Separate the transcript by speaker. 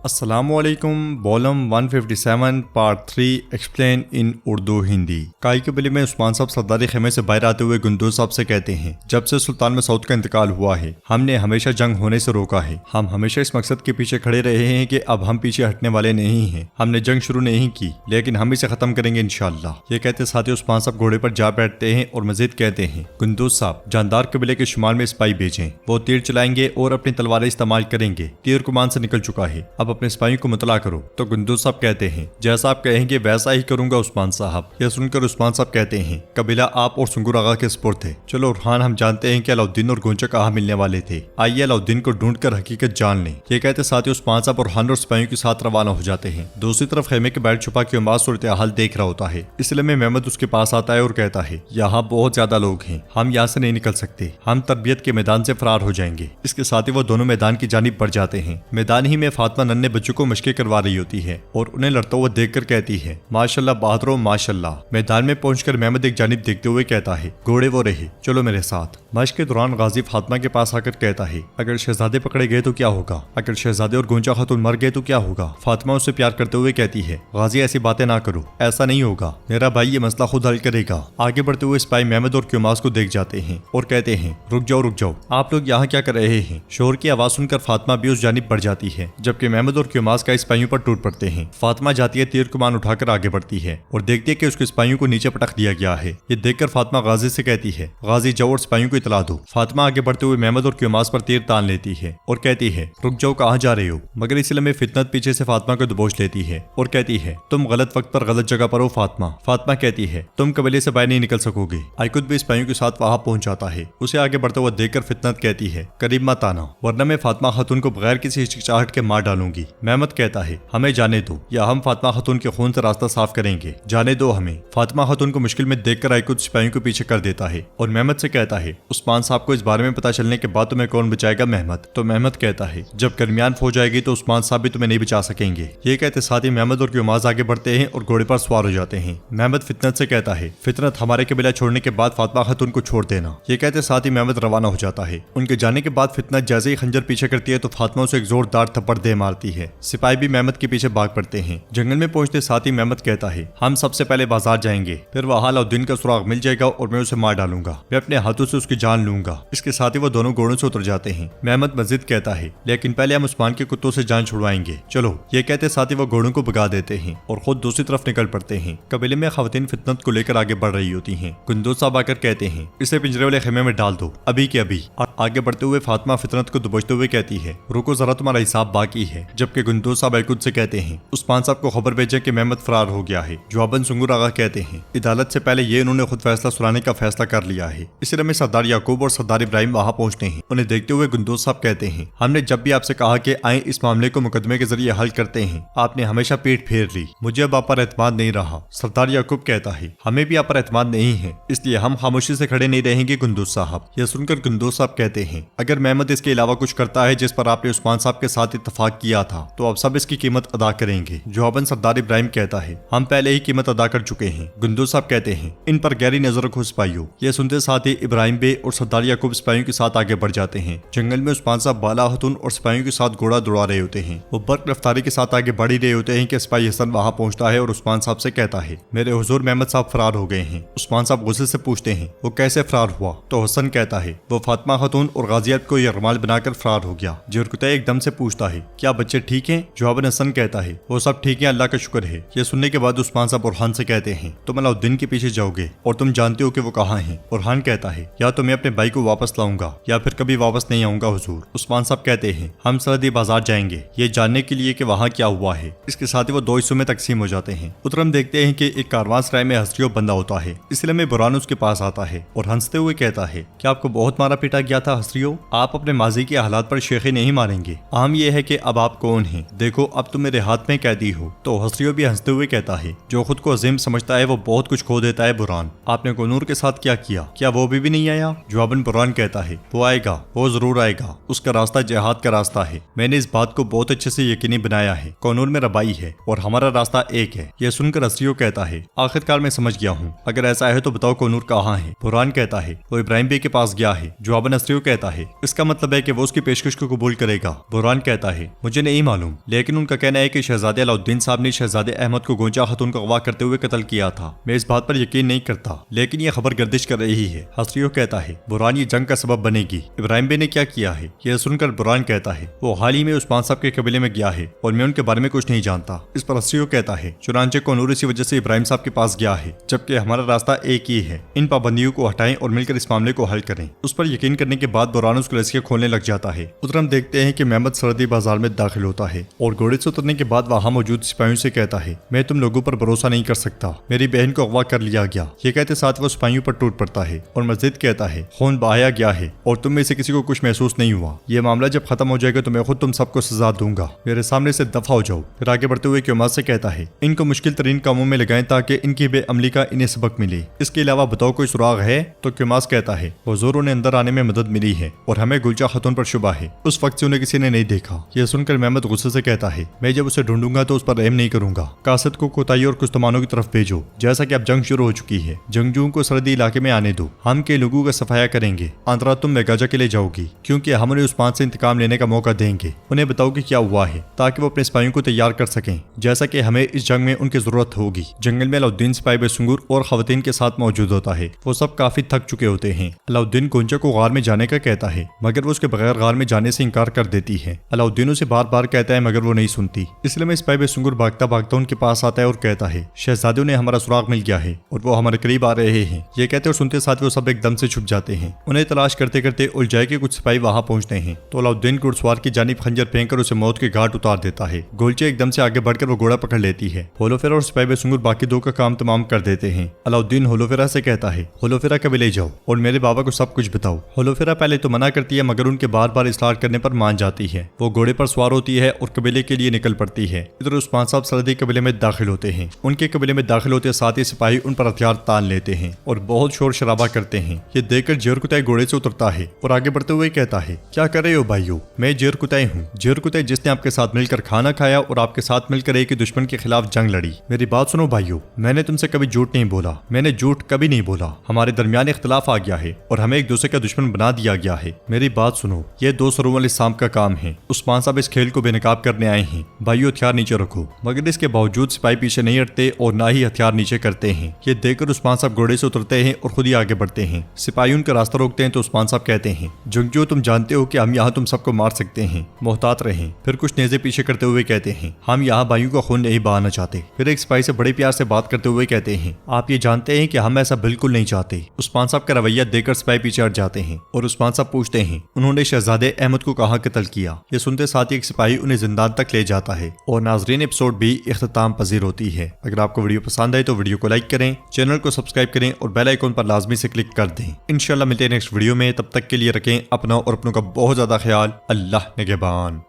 Speaker 1: अस्सलामुअलैकुम volume 157 part 3 explain in Urdu Hindi. काई कबीले में उस्मान साहब सरदारी खेमे से बाहर आते हुए गुंदूज साहब से कहते हैं, जब से सुल्तान मसूद का इंतकाल हुआ है हमने हमेशा जंग होने से रोका है। हम हमेशा इस मकसद के पीछे खड़े रहे हैं कि अब हम पीछे हटने वाले नहीं हैं। हमने जंग शुरू नहीं की लेकिन हम इसे खत्म करेंगे इंशाअल्लाह। ये कहते साथ ही उस्मान साहब घोड़े पर जा बैठते हैं और मजीद कहते हैं, गुंदूज साहब जानदार कबीले के शुमार में सिपाही भेजें, वो तीर चलाएंगे और अपनी तलवारें इस्तेमाल करेंगे। तीर कमान से निकल चुका है, अब अपने सिपाहियों को मुतला करो। तो गुंदूज साहब कहते हैं, जैसा आप कहेंगे वैसा ही करूंगा उस्मान साहब। यह सुनकर उस्मान साहब कहते हैं, कबीला आप और सुंगुर आगा के सुपुर्द थे। चलो उरहान हम जानते हैं कि अलाउद्दीन और गोंचा कहाँ मिलने वाले थे, आइए अलाउद्दीन को ढूंढकर हकीकत जान लें। ये कहते साथ ही उस्मान साहब उरहान और सिपाहियों के साथ रवाना हो जाते हैं। दूसरी तरफ खेमे के बाहर छुपा के उमाद सूरत हाल देख रहा होता है। इसलिए में मेहमद उसके पास आता है और कहता है, यहाँ बहुत ज्यादा लोग हैं, हम यहाँ से नहीं निकल सकते, हम तरबियत के मैदान से फरार हो जाएंगे। इसके साथ ही वो दोनों मैदान की जानिब बढ़ जाते हैं। मैदान ही में फातिमा नन्हे बच्चों को मशकें करवा रही होती है और उन्हें लड़ता हुआ देखकर कहती है, माशाल्लाह बहादुरो माशाल्लाह। मैदान में पहुंचकर मेहमद एक जानिब देखते हुए कहता है, घोड़े वो रहे, चलो मेरे साथ। मश्क के दौरान गाजी फातिमा के पास आकर कहता है, अगर शहजादे पकड़े गए तो क्या होगा, अगर शहजादे और गोंचा खातून मर गए तो क्या होगा। फातिमा उससे प्यार करते हुए कहती है, गाजी ऐसी बातें ना करो, ऐसा नहीं होगा, मेरा भाई ये मसला खुद हल करेगा। आगे बढ़ते हुए सिपाही मेहमद और क्यूमास को देख जाते हैं और कहते हैं, रुक जाओ, आप लोग यहाँ क्या कर रहे हैं। शोर की आवाज सुनकर फातिमा भी उस जानिब बढ़ जाती है, जबकि मेहमद और क्यूमास का सिपाहियों पर टूट पड़ते हैं। फातिमा जाती है, तीर कमान उठाकर आगे बढ़ती है और देखती है कि उसके सिपाहियों को नीचे पटक दिया गया है। ये देखकर फातिमा गाजी से कहती है, गाजी जाओ और सिपाहियों को इतला दो। फातिमा आगे बढ़ते हुए मेहमद और क्यूमास पर तीर तान लेती है और कहती है, रुक जाओ, कहाँ जा रहे हो। मगर इसलिए में फितनत पीछे से फातिमा को दबोच लेती है और कहती है, तुम गलत वक्त पर गलत जगह पर हो फातिमा। फातिमा कहती है, तुम कबीले से बाहर नहीं निकल सकोगे। आइकुद भी सिपाहियों के साथ वहां पहुंच जाता है। उसे आगे बढ़ता हुआ देखकर फितनत कहती है, करीब मत आना वरना मैं फातिमा खातून को बगैर किसी हिचकिचाहट के मार डालूंगी। मेहमद कहता है, हमें जाने दो या हम फातिमा खातून के खून से रास्ता साफ करेंगे, जाने दो हमें। फातिमा खातून को मुश्किल में देखकर आइकुद सिपाहियों को पीछे कर देता है और मेहमद से कहता है, उस्मान साहब को इस बारे में पता चलने के बाद तुम्हें कौन बचाएगा मेहमद। तो मेहमद कहता है, जब दरमियान फौज आएगी तो उस्मान साहब भी तुम्हें नहीं बचा सकेंगे। ये कहते साथ ही मेहमद और क्यूमास आगे बढ़ते हैं और घोड़े पर सवार हो जाते हैं। मेहमद फितनत से कहता है, फितनत हमारे कबीला छोड़ने के बाद फातिमा खातून को छोड़ देना। ये कहते साथ ही मेहमद रवाना हो जाता है। उनके जाने के बाद फितनत जैसे ही खंजर पीछे करती है तो फातिमा उसे एक जोरदार थप्पड़ दे मारती है। सिपाही भी मेहमद के पीछे भाग पड़ते हैं। जंगल में पहुंचते साथ ही मेहमद कहता है, हम सबसे पहले बाजार जाएंगे, फिर वहां अलाउद्दीन का सुराग मिल जाएगा और मैं उसे मार डालूंगा, मैं अपने हाथों से उसकी जान लूंगा। इसके साथ ही वो दोनों घोड़ों से उतर जाते हैं। मेहमद मस्जिद कहता है, लेकिन पहले हम उस्मान के कुत्तों से जान छुड़वाएंगे, चलो। ये कहते साथ ही वो घोड़ों को भगा देते हैं और खुद दूसरी तरफ निकल पड़ते हैं। कबीले में खवातीन फितनत को लेकर आगे बढ़ रही होती हैं। गुंदूज साहब आकर कहते हैं, इसे पिंजरे वाले खेमे में डाल दो, अभी के अभी। और आगे बढ़ते हुए फातिमा फितनत को दबोचते हुए कहती है, रुको जरा, तुम्हारा हिसाब बाकी है। जबकि गुंदूज साहब आइकुद से कहते हैं, उस्मान साहब को खबर भेजे कि मेहमद फरार हो गया है। जवाबन सुंगुर आगा कहते हैं, अदालत से पहले ये उन्होंने खुद फैसला सुनाने का फैसला कर लिया है। इसलिए में सरदार याकूब और सरदार इब्राहिम वहां पहुंचते हैं। उन्हें देखते हुए गुंदूज साहब कहते हैं, हमने जब भी आपसे कहा कि आए इस मामले को मुकदमे के जरिए हल करते हैं, आपने हमेशा पीठ फेर ली। मुझे अब आप पर एतमाद नहीं रहा। सरदार याकूब कहता है, हमें भी आप पर एतमाद नहीं है, इसलिए हम खामोशी से खड़े नहीं रहेंगे गुंदूज साहब। यह सुनकर गुंदूज साहब कहते हैं, अगर मेहमद इसके अलावा कुछ करता है जिस पर आपने उस्मान साहब के साथ इत्तफाक किया था तो आप सब इसकी कीमत अदा करेंगे। जवाबन सरदार इब्राहिम कहता है, हम पहले ही कीमत अदा कर चुके हैं। गुंदूज साहब कहते हैं, इन पर गहरी नजर रखो सिपाहियों। यह सुनते साथ ही इब्राहिम बे और सरदार याकूब सिपाहियों के साथ आगे बढ़ जाते हैं। जंगल में उस्मान साहब बाला खातून और सिपाहियों के साथ घोड़ा दौड़ा रहे होते हैं। वो बर्क रफ्तारी के साथ आगे बढ़ ही रहे होते हैं कि सिपाही हसन वहां पहुंचता है और उस्मान साहब से कहता है, मेरे हुजूर मेहमद साहब फरार हो गए हैं। उस्मान साहब गुस्से से पूछते हैं, वो कैसे फरार हुआ। तो हसन कहता है, वो फातिमा खातून और गाजियात को यरमाल बनाकर फरार हो गया। जुरकुतै एकदम से पूछता है, क्या बच्चे ठीक हैं। जवाबन हसन कहता है, वो सब ठीक है, अल्लाह का शुक्र है। यह सुनने के बाद उस्मान साहब उरहान से कहते हैं, तुम अलाउद्दीन के पीछे जाओगे और तुम जानते हो कि वो कहाँ हैं। उरहान कहता है, या तो मैं अपने भाई को वापस लाऊंगा या फिर कभी वापस नहीं आऊंगा हुजूर। उस्मान साहब कहते हैं, हम सरहदी बाजार जाएंगे ये जानने के लिए कि वहाँ क्या हुआ है। इसके साथ ही वो दो हिस्सों में तकसीम हो जाते हैं। उधर हम देखते हैं कि एक कारवां सराय में हसरियो बंदा होता है। इसलिए में बुरान उसके पास आता है और हंसते हुए कहता है, क्या आपको बहुत मारा पीटा गया था हसरियो। आप अपने माजी के हालात पर शेखी नहीं मारेंगे। आम यह है कि अब आप कौन हैं, देखो अब तुम मेरे हाथ में कैदी हो। तो हसरियो भी हंसते हुए कहता है, जो खुद को अजीम समझता है वो बहुत कुछ खो देता है। बुरान, आपने कोनूर के साथ क्या किया, क्या वो भी नहीं आया। जवाबन बुरान कहता है, वो आएगा, वो जरूर आएगा, उसका रास्ता जिहाद का रास्ता है। मैंने इस बात को बहुत अच्छे से यकीनी बनाया है। कोनूर में रबाई है और हमारा रास्ता एक है। यह सुनकर हसरियो कहता है, आखिरकार मैं समझ गया हूँ, अगर ऐसा है तो बताओ कोनूर कहाँ है। बुरान कहता है, वो इब्राहिम बे के पास गया है। जवाबन हसरियो कहता है, इसका मतलब है कि वो उसकी पेशकश को कबूल करेगा। बुरान कहता है, मुझे नहीं नहीं मालूम, लेकिन उनका कहना है कि शहजादे अलाउद्दीन साहब ने शहजादे अहमद को गोंजा खातून को अगवा करते हुए कत्ल किया था। मैं इस बात पर यकीन नहीं करता, लेकिन ये खबर गर्दिश कर रही है। हसरियो कहता है बुरहान ये जंग का सबब बनेगी। इब्राहिम बे ने क्या किया है यह सुनकर बुरहान कहता है वो हाल ही में उस्मान साहब के कबीले में गया है और मैं उनके बारे में कुछ नहीं जानता। इस पर हसरियो कहता है चुनांचे को नूर इसी वजह से इब्राहिम साहब के पास गया है, जबकि हमारा रास्ता एक ही है। इन पाबंदियों को हटाएं और मिलकर इस मामले को हल करें। उस पर यकीन करने के बाद बुरहान उसको लसीके खोलने लग जाता है। उधर हम देखते हैं कि मेहमद सरहदी बाजार में दाखिल होता है और घोड़े से उतरने के बाद वहां मौजूद सिपाहियों से कहता है मैं तुम लोगों पर भरोसा नहीं कर सकता, मेरी बहन को अगवा कर लिया गया। ये कहते साथ वो सिपाहियों पर टूट पड़ता है और मस्जिद कहता है खून बहाया गया है और तुम में से किसी को कुछ महसूस नहीं हुआ। ये मामला जब खत्म हो जाएगा तो मैं खुद तुम सबको सजा दूंगा, मेरे सामने से दफा हो जाओ। फिर आगे बढ़ते हुए क्योमास से कहता है इनको मुश्किल तरीन कामों में लगाएं ताकि इनकी बेअमली का इन्हें सबक मिले। इसके अलावा बताओ कोई सुराग है? तो क्योमास कहता है हुजूरों ने अंदर आने में मदद मिली है और हमें गुलचा खातून पर शुबा है, उस वक्त से उन्हें किसी ने नहीं देखा। यह सुनकर मेहमद गुस्से से कहता है मैं जब उसे ढूंढूंगा तो उस पर रहम नहीं करूंगा। कासद को कोताही और कुस्तमानों की तरफ भेजो, जैसा कि अब जंग शुरू हो चुकी है। जंगजुओं को सरहदी इलाके में आने दो, हम के लोगों का सफाया करेंगे। आंद्रा तुम मेगाजा के लिए जाओगी क्योंकि हम उन्हें उस्मान से इंतकाम लेने का मौका देंगे। उन्हें बताओ कि क्या हुआ है ताकि वो अपने सिपाहियों को तैयार कर सकें, जैसा कि हमें इस जंग में उनकी जरूरत होगी। जंगल में अलाउद्दीन सिपाही बेसुंगुर और खवातीन के साथ मौजूद होता है। वो सब काफी थक चुके होते हैं। अलाउद्दीन गोंजा को गार में जाने का कहता है मगर वो उसके बगैर गार में जाने से इंकार कर देती है। अलाउद्दीन उसे बार बार कहता है मगर वो नहीं सुनती। इसलिए में सिपाही बेसुंगुर भागता भागता उनके पास आता है और कहता है शहजादे ने हमारा सुराग मिल गया है और वो हमारे करीब आ रहे हैं। ये कहते और सुनते साथ वो सब एकदम से छुप जाते हैं। उन्हें तलाश करते करते उलझाए के कुछ सिपाही वहां पहुंचते हैं तो अलाउद्दीन घुड़सवार की जानिब खंजर फेंककर उसे मौत के घाट उतार देता है। गोलचे एकदम से आगे बढ़कर वो घोड़ा पकड़ लेती है। होलोफेरा और सिपाही बेसुंगुर बाकी दो का काम तमाम कर देते हैं। अलाउद्दीन होलोफेरा से कहता है होलोफेरा कभी ले जाओ और मेरे बाबा को सब कुछ बताओ। होलोफेरा पहले तो मना करती है मगर उनके बार बार इसरार करने पर मान जाती है। वो घोड़े पर सवार होती है और कबीले के लिए निकल पड़ती है। इधर उस्मान साहब सरहदी कबीले में दाखिल होते हैं। उनके कबीले में दाखिल होते साथ ही सिपाही उन पर हथियार तान लेते हैं और बहुत शोर शराबा करते हैं। ये देखकर जेर कुतई घोड़े से उतरता है और आगे बढ़ते हुए कहता है क्या कर रहे हो भाइयों, मैं जेर कुतई हूँ। जेर कुतई जिसने आपके साथ मिलकर खाना खाया और आपके साथ मिलकर एक दुश्मन के खिलाफ जंग लड़ी। मेरी बात सुनो भाइयों, मैंने तुमसे कभी झूठ नहीं बोला, मैंने झूठ कभी नहीं बोला। हमारे दरमियान इख्तलाफ आ गया है और हमें एक दूसरे का दुश्मन बना दिया गया है। मेरी बात सुनो, ये दो सरों वाले सांप का काम है। उस्मान साहब इस खेल को बेनकाब करने आए हैं। भाइयों हथियार नीचे रखो। मगर इसके बावजूद सिपाही पीछे नहीं हटते और ना ही हथियार नीचे करते हैं। ये देखकर उस्मान साहब घोड़े से उतरते हैं और खुद ही आगे बढ़ते हैं। सिपाही उनका रास्ता रोकते हैं तो उस्मान साहब कहते हैं जंगजू तुम जानते हो कि हम यहाँ तुम सबको मार सकते हैं, मोहतात रहें। फिर कुछ नेज़े पीछे करते हुए कहते हैं हम यहाँ भाइयों का खून नहीं बहाना चाहते। फिर एक सिपाही से बड़े प्यार से बात करते हुए कहते हैं आप ये जानते हैं कि हम ऐसा बिल्कुल नहीं चाहते। उस्मान साहब का रवैया देखकर सिपाही पीछे हट जाते हैं और उस्मान साहब पूछते हैं उन्होंने शहजादे अहमद को कहाँ कत्ल किया। ये सुनते साथ ही एक सिपाही उन्हें जिंदान तक ले जाता है और नाजरीन एपिसोड भी इख्तिताम पजीर होती है। अगर आपको वीडियो पसंद आए तो वीडियो को लाइक करें, चैनल को सब्सक्राइब करें और बेल आइकन पर लाजमी से क्लिक कर दें। इंशाल्लाह मिलते हैं नेक्स्ट वीडियो में। तब तक के लिए रखें अपना और अपनों का बहुत ज्यादा ख्याल। अल्लाह निगहबान।